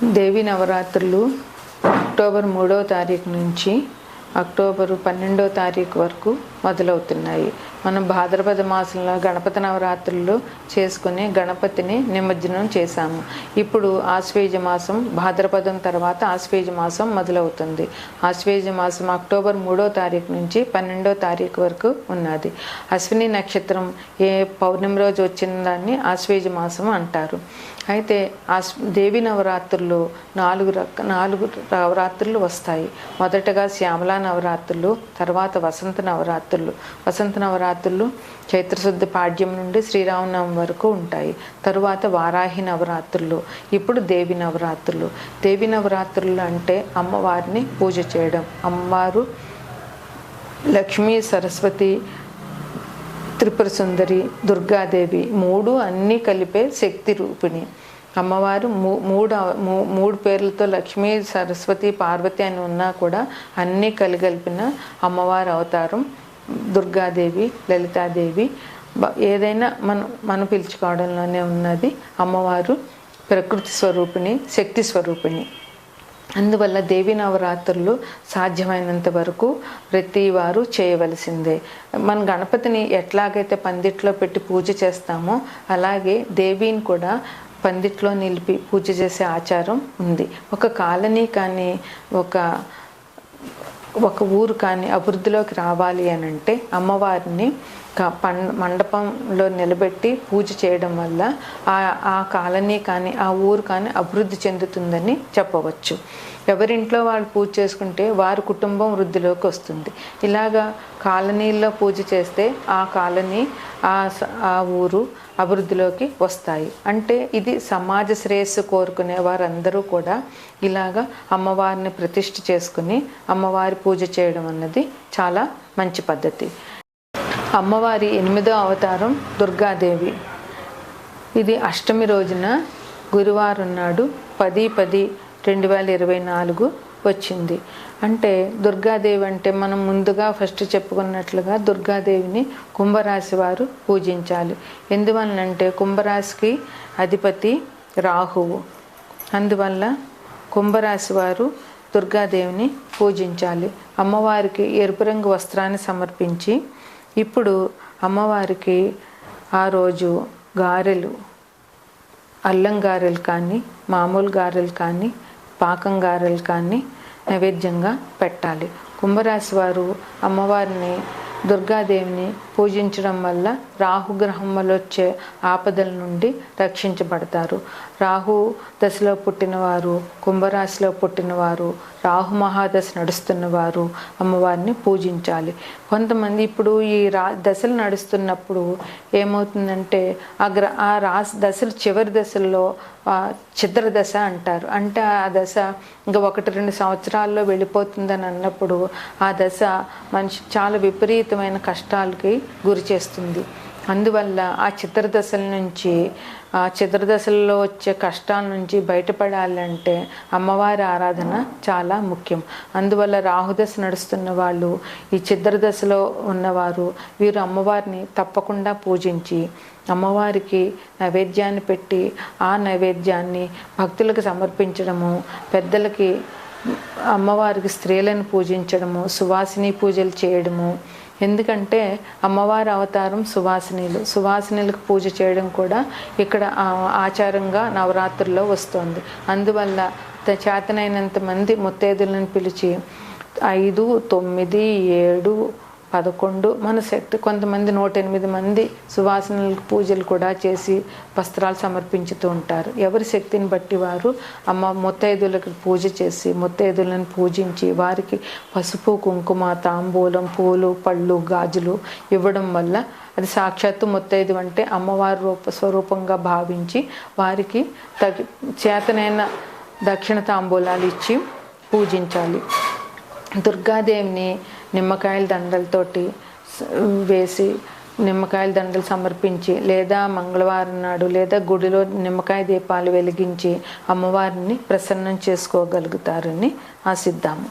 దేవి నవరాత్రులు అక్టోబర్ 3వ తారీఖు నుంచి అక్టోబర్ 12వ తారీఖు వరకు మొదలవుతున్నాయి. మనం భాద్రపద మాసంలో గణపతి నవరాత్రులు చేసుకుని గణపతిని నిమజ్జనం చేశాము. ఇప్పుడు ఆశ్వేజ మాసం, భాద్రపదం తర్వాత ఆశ్వేజ మాసం మొదలవుతుంది. ఆశ్వేజ మాసం అక్టోబర్ 3వ తారీఖు నుంచి 12వ తారీఖు వరకు ఉన్నది. అశ్విని నక్షత్రం ఏ పౌర్ణమి రోజు వచ్చిన దాన్ని ఆశ్వేజ మాసం అంటారు. అయితే దేవి నవరాత్రులు నాలుగు నవరాత్రులు వస్తాయి. మొదటగా శ్యామలా నవరాత్రులు, తర్వాత వసంత నవరాత్రులు. వసంత నవరాత్రులు చైత్రశుద్ధ పాడ్యం నుండి శ్రీరామనవమి వరకు ఉంటాయి. తరువాత వారాహి నవరాత్రులు, ఇప్పుడు దేవి నవరాత్రులు. దేవి నవరాత్రులు అంటే అమ్మవారిని పూజ చేయడం. అమ్మవారు లక్ష్మీ, సరస్వతి, త్రిపుర సుందరి, దుర్గాదేవి మూడు అన్నీ కలిపే శక్తి రూపిణి. అమ్మవారు మూడు పేర్లతో లక్ష్మీ, సరస్వతి, పార్వతి అని ఉన్నా కూడా అన్నీ కలిగిన అమ్మవారి అవతారం దుర్గాదేవి, లలితాదేవి. ఏదైనా మనం పిలుచుకోవడంలోనే ఉన్నది. అమ్మవారు ప్రకృతి స్వరూపిణి, శక్తి స్వరూపిణి. అందువల్ల దేవి నవరాత్రులు సాధ్యమైనంత వరకు ప్రతి వారు చేయవలసిందే. మన గణపతిని ఎట్లాగైతే పందిట్లో పెట్టి పూజ చేస్తామో అలాగే దేవిని కూడా పందిట్లో నిలిపి పూజ చేసే ఆచారం ఉంది. ఒక కాలనీ కానీ ఒక ఊరు కానీ అభివృద్ధిలోకి రావాలి అని అంటే అమ్మవారిని మండపంలో నిలబెట్టి పూజ చేయడం వల్ల ఆ కాలనీ కానీ ఆ ఊరు కానీ అభివృద్ధి చెందుతుందని చెప్పవచ్చు. ఎవరింట్లో వాళ్ళు పూజ చేసుకుంటే వారి కుటుంబం వృద్ధిలోకి వస్తుంది. ఇలాగా కాలనీల్లో పూజ చేస్తే ఆ కాలనీ, ఆ ఊరు అభివృద్ధిలోకి వస్తాయి. అంటే ఇది సమాజ శ్రేయస్సు కోరుకునే వారందరూ కూడా ఇలాగా అమ్మవారిని ప్రతిష్ఠ చేసుకుని అమ్మవారి పూజ చేయడం అన్నది చాలా మంచి పద్ధతి. అమ్మవారి 8వ అవతారం దుర్గాదేవి. ఇది అష్టమి రోజున గురువారం నాడు 10/10/2024 వచ్చింది. అంటే దుర్గాదేవి అంటే మనం ముందుగా ఫస్ట్ చెప్పుకున్నట్లుగా దుర్గాదేవిని కుంభరాశి వారు పూజించాలి. ఎందువలనంటే కుంభరాశికి అధిపతి రాహువు. అందువల్ల కుంభరాశి వారు దుర్గాదేవిని పూజించాలి. అమ్మవారికి ఎరుపు రంగు వస్త్రాన్ని సమర్పించి ఇప్పుడు అమ్మవారికి ఆ రోజు గారెలు, అల్లం గారెలు కానీ, మామూలు గారెలు కానీ, పాకం గారెలు కానీ నైవేద్యంగా పెట్టాలి. కుంభరాశి వారు అమ్మవారిని, దుర్గాదేవిని పూజించడం వల్ల రాహుగ్రహం వల్ల వచ్చే ఆపదల నుండి రక్షించబడతారు. రాహు దశలో పుట్టినవారు, కుంభరాశిలో పుట్టినవారు, రాహు మహాదశ నడుస్తున్నవారు అమ్మవారిని పూజించాలి. కొంతమంది ఇప్పుడు ఈ దశలు నడుస్తున్నప్పుడు ఏమవుతుందంటే ఆ రాశి దశలు చివరి దశల్లో చిద్ర దశ అంటారు. అంటే ఆ దశ ఇంకా 1-2 సంవత్సరాల్లో వెళ్ళిపోతుందని అన్నప్పుడు ఆ దశ మనిషి చాలా విపరీతమైన కష్టాలకి గురి చేస్తుంది. అందువల్ల ఆ చిత్రదశల్లో వచ్చే కష్టాల నుంచి బయటపడాలంటే అమ్మవారి ఆరాధన చాలా ముఖ్యం. అందువల్ల రాహుదశ నడుస్తున్న వాళ్ళు, ఈ చిత్రదశలో ఉన్నవారు వీరు అమ్మవారిని తప్పకుండా పూజించి అమ్మవారికి నైవేద్యాన్ని పెట్టి ఆ నైవేద్యాన్ని భక్తులకు సమర్పించడము, పెద్దలకి అమ్మవారికి స్త్రీలను పూజించడము, సువాసిని పూజలు చేయడము. ఎందుకంటే అమ్మవారి అవతారం సువాసినులకు పూజ చేయడం కూడా ఇక్కడ ఆచారంగా నవరాత్రుల్లో వస్తుంది. అందువల్ల చేతనైనంత మంది ముత్తైదులను పిలిచి 5, 9, 7, 11 మన శక్తి, కొంతమంది 108 మంది సువాసనలకు పూజలు కూడా చేసి వస్త్రాలు సమర్పించుతూ ఉంటారు. ఎవరి శక్తిని బట్టి వారు ముత్తైదులకు పూజ చేసి ముత్తైదులను పూజించి వారికి పసుపు, కుంకుమ, తాంబూలం, పూలు, పళ్ళు, గాజులు ఇవ్వడం వల్ల అది సాక్షాత్తు ముత్తైదు అంటే అమ్మవారి స్వరూపంగా భావించి వారికి చేతనైన దక్షిణ తాంబూలాలు ఇచ్చి పూజించాలి. దుర్గాదేవిని నిమ్మకాయల దండలతోటి వేసి నిమ్మకాయల దండలు సమర్పించి లేదా మంగళవారం నాడు లేదా గుడిలో నిమ్మకాయ దీపాలు వెలిగించి అమ్మవారిని ప్రసన్నం చేసుకోగలుగుతారని ఆశిద్దాము.